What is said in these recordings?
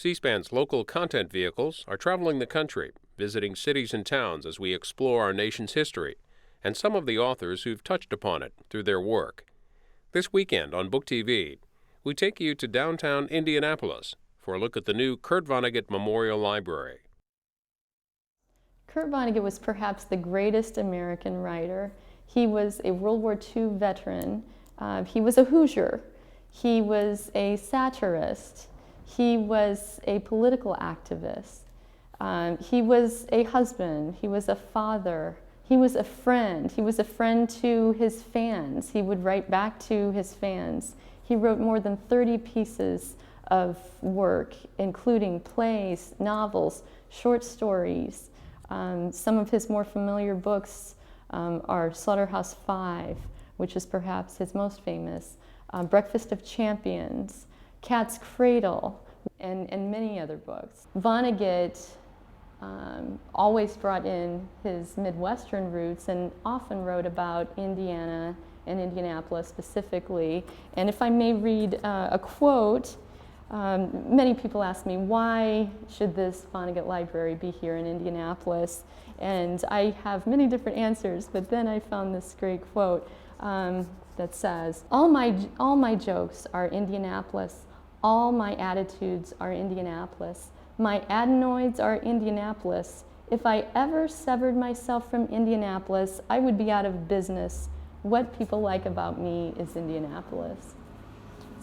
C-SPAN's local content vehicles are traveling the country, visiting cities and towns as we explore our nation's history, and some of the authors who've touched upon it through their work. This weekend on Book TV, we take you to downtown Indianapolis for a look at the new Kurt Vonnegut Memorial Library. Kurt Vonnegut was perhaps the greatest American writer. He was a World War II veteran. He was a Hoosier. He was a satirist. He was a political activist. He was a husband. He was a father. He was a friend. He was a friend to his fans. He would write back to his fans. He wrote more than 30 pieces of work, including plays, novels, short stories. Some of his more familiar books are Slaughterhouse-Five, which is perhaps his most famous, Breakfast of Champions, Cat's Cradle, and many other books. Vonnegut always brought in his Midwestern roots and often wrote about Indiana and Indianapolis specifically. And if I may read a quote, many people ask me, why should this Vonnegut Library be here in Indianapolis? And I have many different answers, but then I found this great quote that says, all my jokes are Indianapolis. All my attitudes are Indianapolis. My adenoids are Indianapolis. If I ever severed myself from Indianapolis, I would be out of business. What people like about me is Indianapolis.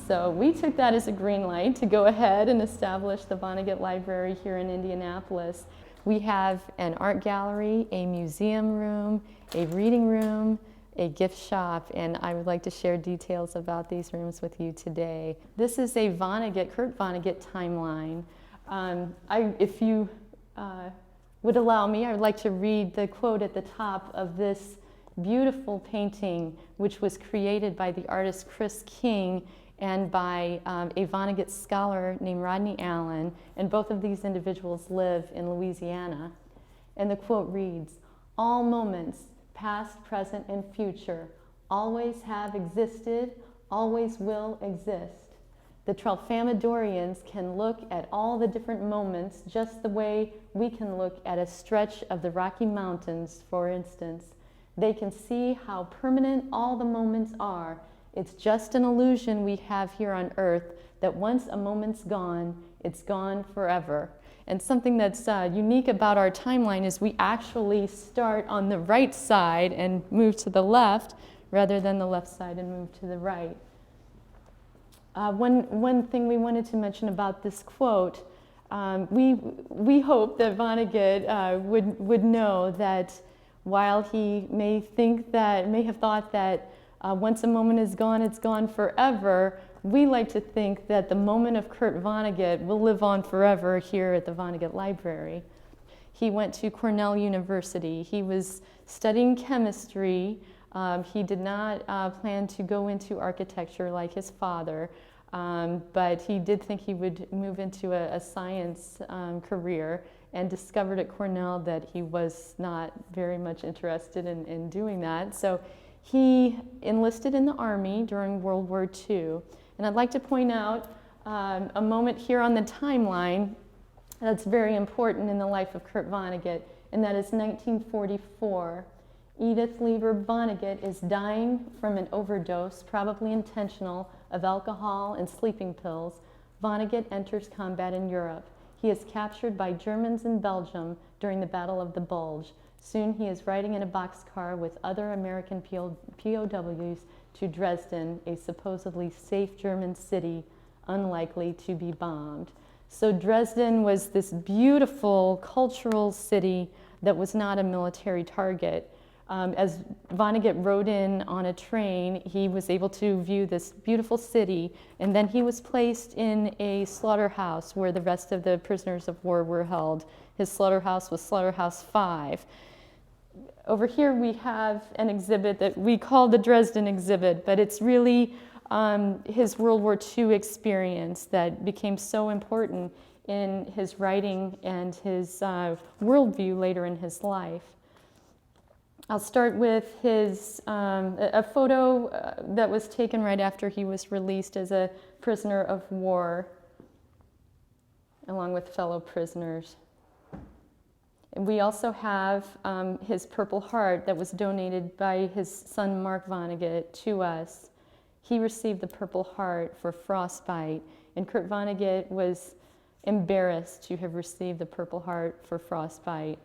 So we took that as a green light to go ahead and establish the Vonnegut Library here in Indianapolis. We have an art gallery, a museum room, a reading room, a gift shop, and I would like to share details about these rooms with you today. This is a Kurt Vonnegut timeline. If you would allow me, I would like to read the quote at the top of this beautiful painting, which was created by the artist Chris King and by a Vonnegut scholar named Rodney Allen, and both of these individuals live in Louisiana. And the quote reads, "All moments, past, present, and future, always have existed, always will exist. The Tralfamadorians can look at all the different moments just the way we can look at a stretch of the Rocky Mountains, for instance. They can see how permanent all the moments are. It's just an illusion we have here on Earth that once a moment's gone, it's gone forever." And something that's unique about our timeline is we actually start on the right side and move to the left, rather than the left side and move to the right. One thing we wanted to mention about this quote, we hope that Vonnegut would know that while he may have thought that once a moment is gone, it's gone forever, we like to think that the moment of Kurt Vonnegut will live on forever here at the Vonnegut Library. He went to Cornell University. He was studying chemistry. He did not plan to go into architecture like his father, but he did think he would move into a science career, and discovered at Cornell that he was not very much interested in doing that. So he enlisted in the Army during World War II. And I'd like to point out a moment here on the timeline that's very important in the life of Kurt Vonnegut, and that is 1944. Edith Lieber Vonnegut is dying from an overdose, probably intentional, of alcohol and sleeping pills. Vonnegut enters combat in Europe. He is captured by Germans in Belgium during the Battle of the Bulge. Soon he is riding in a boxcar with other American POWs to Dresden, a supposedly safe German city, unlikely to be bombed. So Dresden was this beautiful cultural city that was not a military target. As Vonnegut rode in on a train, he was able to view this beautiful city, and then he was placed in a slaughterhouse where the rest of the prisoners of war were held. His slaughterhouse was Slaughterhouse-Five. Over here we have an exhibit that we call the Dresden Exhibit, but it's really his World War II experience that became so important in his writing and his worldview later in his life. I'll start with a photo that was taken right after he was released as a prisoner of war. along with fellow prisoners. And we also have his Purple Heart that was donated by his son Mark Vonnegut to us. He received the Purple Heart for frostbite, and Kurt Vonnegut was embarrassed to have received the Purple Heart for frostbite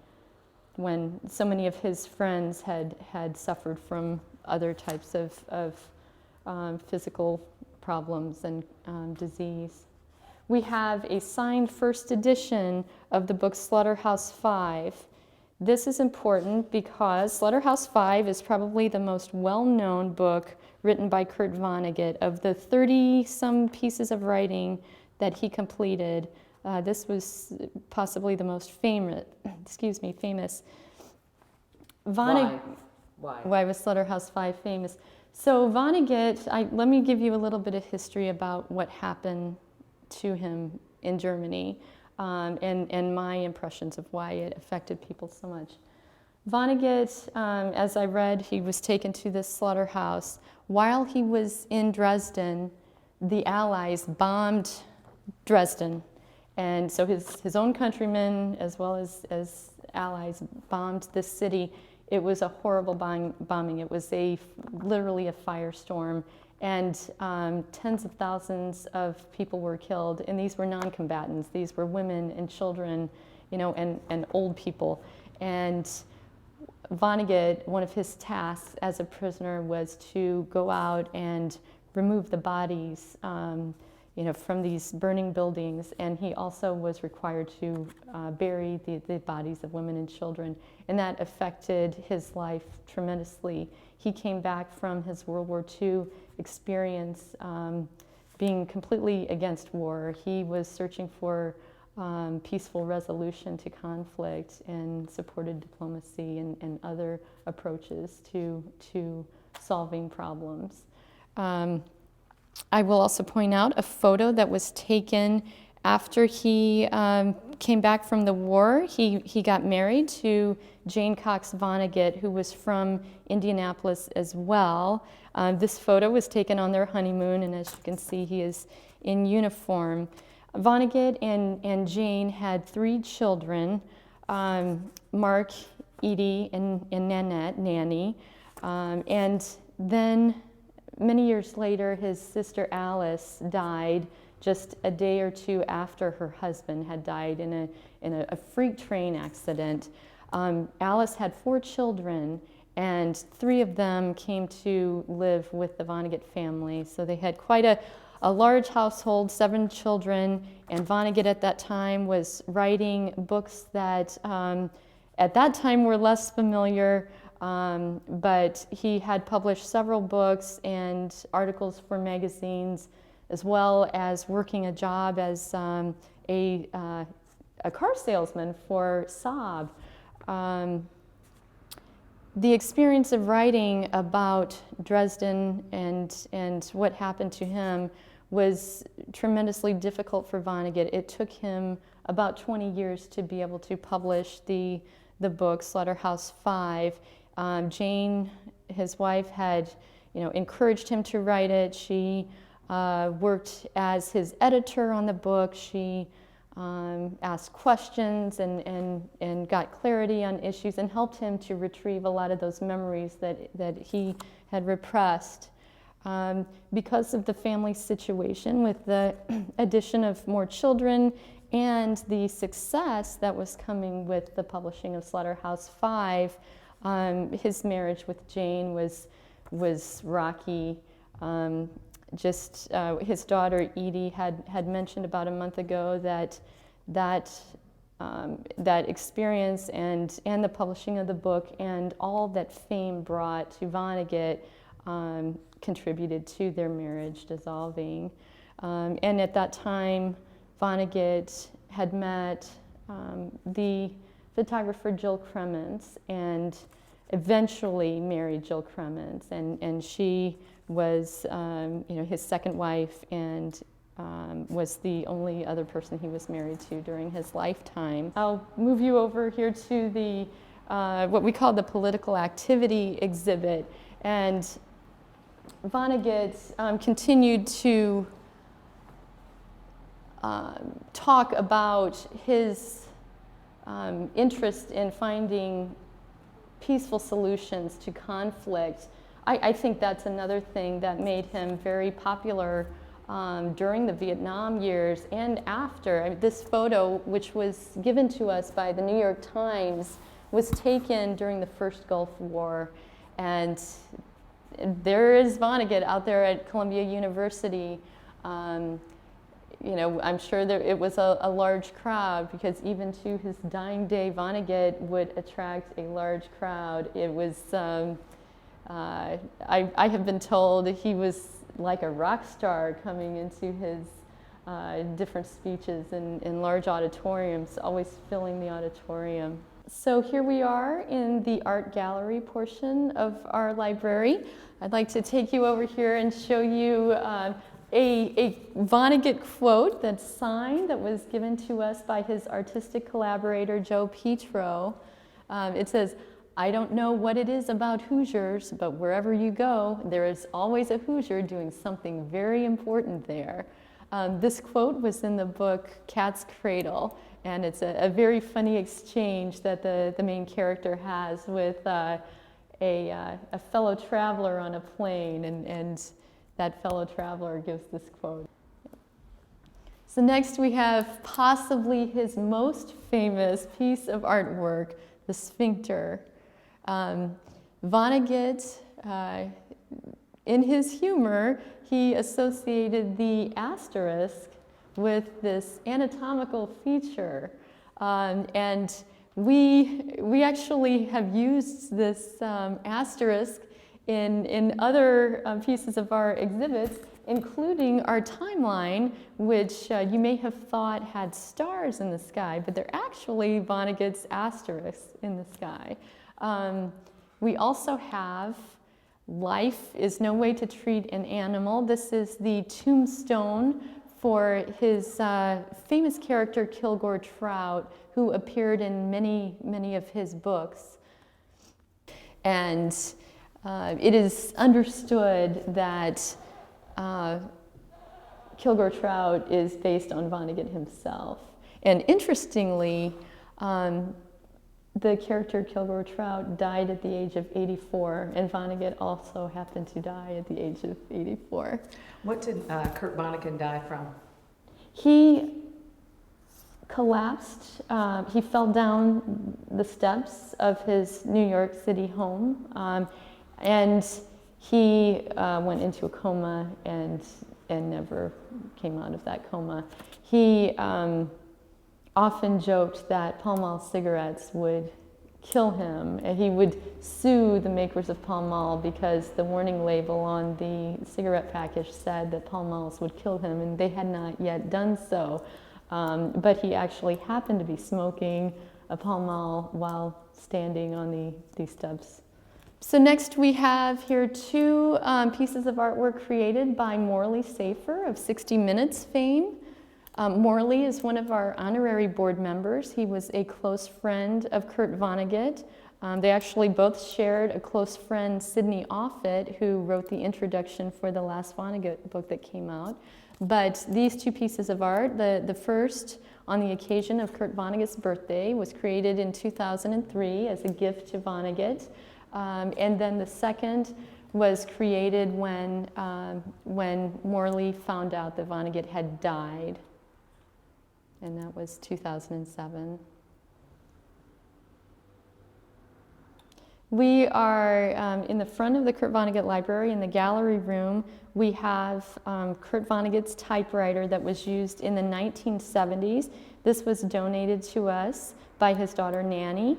when so many of his friends had suffered from other types of physical problems and disease. We have a signed first edition of the book Slaughterhouse-Five. This is important because Slaughterhouse-Five is probably the most well-known book written by Kurt Vonnegut. Of the 30-some pieces of writing that he completed, this was possibly the most famous. Why was Slaughterhouse-Five famous? So Vonnegut, let me give you a little bit of history about what happened to him in Germany, and my impressions of why it affected people so much. Vonnegut, as I read, he was taken to this slaughterhouse. While he was in Dresden, the Allies bombed Dresden. And so his own countrymen, as well as Allies, bombed this city. It was a horrible bombing. It was literally a firestorm. And tens of thousands of people were killed. And these were non-combatants. These were women and children, and old people. And Vonnegut, one of his tasks as a prisoner was to go out and remove the bodies from these burning buildings, and he also was required to bury the bodies of women and children, and that affected his life tremendously. He came back from his World War II experience being completely against war. He was searching for peaceful resolution to conflict and supported diplomacy and other approaches to solving problems. I will also point out a photo that was taken after he came back from the war. He got married to Jane Cox Vonnegut, who was from Indianapolis as well. This photo was taken on their honeymoon, and as you can see, he is in uniform. Vonnegut and Jane had 3 children, Mark, Edie, and Nanny. And then many years later, his sister Alice died just a day or 2 after her husband had died in a freak train accident. Alice had 4 children, and 3 of them came to live with the Vonnegut family. So they had quite a large household, 7 children, and Vonnegut at that time was writing books that at that time were less familiar, but he had published several books and articles for magazines, as well as working a job as a car salesman for Saab. The experience of writing about Dresden and what happened to him was tremendously difficult for Vonnegut. It took him about 20 years to be able to publish the book Slaughterhouse-Five. Jane, his wife, had encouraged him to write it. She worked as his editor on the book. She asked questions and got clarity on issues and helped him to retrieve a lot of those memories that he had repressed. Because of the family situation with the addition of more children and the success that was coming with the publishing of Slaughterhouse-Five, his marriage with Jane was rocky. His daughter Edie had mentioned about a month ago that experience and the publishing of the book and all that fame brought to Vonnegut contributed to their marriage dissolving. And at that time, Vonnegut had met the photographer Jill Crements and eventually married Jill Crements, and she was his second wife and was the only other person he was married to during his lifetime. I'll move you over here to the what we call the political activity exhibit, and Vonnegut continued to talk about his interest in finding peaceful solutions to conflict. I think that's another thing that made him very popular during the Vietnam years and after. I mean, this photo, which was given to us by the New York Times, was taken during the first Gulf War. And there is Vonnegut out there at Columbia University. You know, I'm sure it was a large crowd, because even to his dying day, Vonnegut would attract a large crowd. It was, I have been told that he was like a rock star coming into his different speeches in large auditoriums, always filling the auditorium. So here we are in the art gallery portion of our library. I'd like to take you over here and show you a Vonnegut quote that's signed, that was given to us by his artistic collaborator, Joe Petro. It says, "I don't know what it is about Hoosiers, but wherever you go, there is always a Hoosier doing something very important there." This quote was in the book Cat's Cradle, and it's a very funny exchange that the main character has with a fellow traveler on a plane, and that fellow traveler gives this quote. So next we have possibly his most famous piece of artwork, the Sphincter. Vonnegut, in his humor, he associated the asterisk with this anatomical feature. And we actually have used this asterisk in other pieces of our exhibits, including our timeline, which you may have thought had stars in the sky, but they're actually Vonnegut's asterisks in the sky. We also have "Life is no way to treat an animal." This is the tombstone for his famous character Kilgore Trout, who appeared in many of his books. And it is understood that Kilgore Trout is based on Vonnegut himself. And interestingly, the character Kilgore Trout died at the age of 84, and Vonnegut also happened to die at the age of 84. What did Kurt Vonnegut die from? He collapsed. He fell down the steps of his New York City home, and he went into a coma and never came out of that coma. He often joked that Pall Mall cigarettes would kill him, and he would sue the makers of Pall Mall because the warning label on the cigarette package said that Pall Malls would kill him, and they had not yet done so. But he actually happened to be smoking a Pall Mall while standing on these steps. So next we have here two pieces of artwork created by Morley Safer of 60 Minutes fame. Morley is one of our honorary board members. He was a close friend of Kurt Vonnegut. They actually both shared a close friend, Sidney Offutt, who wrote the introduction for the last Vonnegut book that came out. But these two pieces of art, the first on the occasion of Kurt Vonnegut's birthday, was created in 2003 as a gift to Vonnegut. And then the second was created when Morley found out that Vonnegut had died. And that was 2007. We are in the front of the Kurt Vonnegut Library in the gallery room. We have Kurt Vonnegut's typewriter that was used in the 1970s. This was donated to us by his daughter Nanny.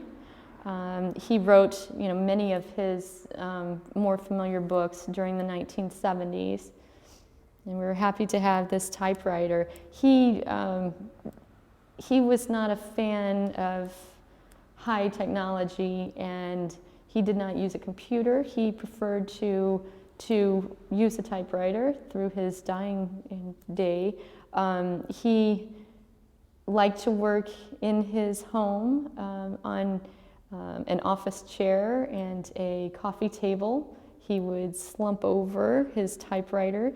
He wrote, many of his more familiar books during the 1970s. And we were happy to have this typewriter. He was not a fan of high technology, and he did not use a computer. He preferred to use a typewriter through his dying day. He liked to work in his home on an office chair and a coffee table. He would slump over his typewriter.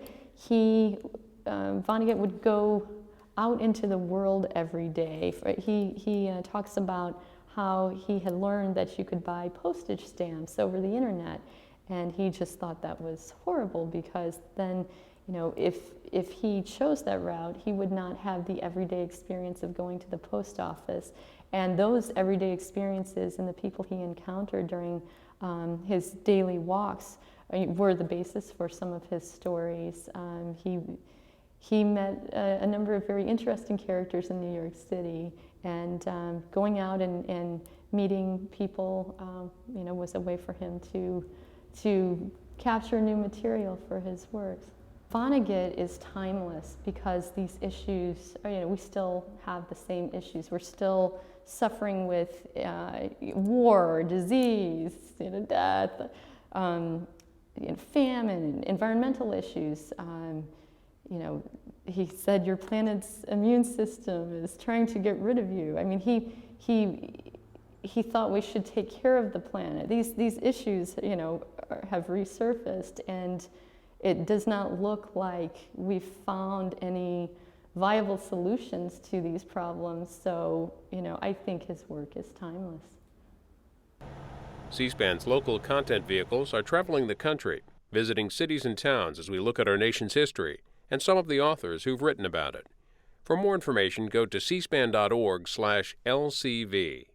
Vonnegut would go out into the world every day. He talks about how he had learned that you could buy postage stamps over the internet, and he just thought that was horrible because then, you know, if he chose that route, he would not have the everyday experience of going to the post office. And those everyday experiences and the people he encountered during his daily walks were the basis for some of his stories. He met a number of very interesting characters in New York City, and going out and meeting people, you know, was a way for him to capture new material for his works. Vonnegut is timeless because these issues, you know, we still have the same issues. We're still suffering with war, disease, you know, death, you know, famine, environmental issues. You know, he said your planet's immune system is trying to get rid of you. I mean, he thought we should take care of the planet. These issues, you know, have resurfaced, and it does not look like we've found any viable solutions to these problems. So, you know, I think his work is timeless. C-SPAN's local content vehicles are traveling the country, visiting cities and towns as we look at our nation's history and some of the authors who've written about it. For more information, go to cspan.org/LCV.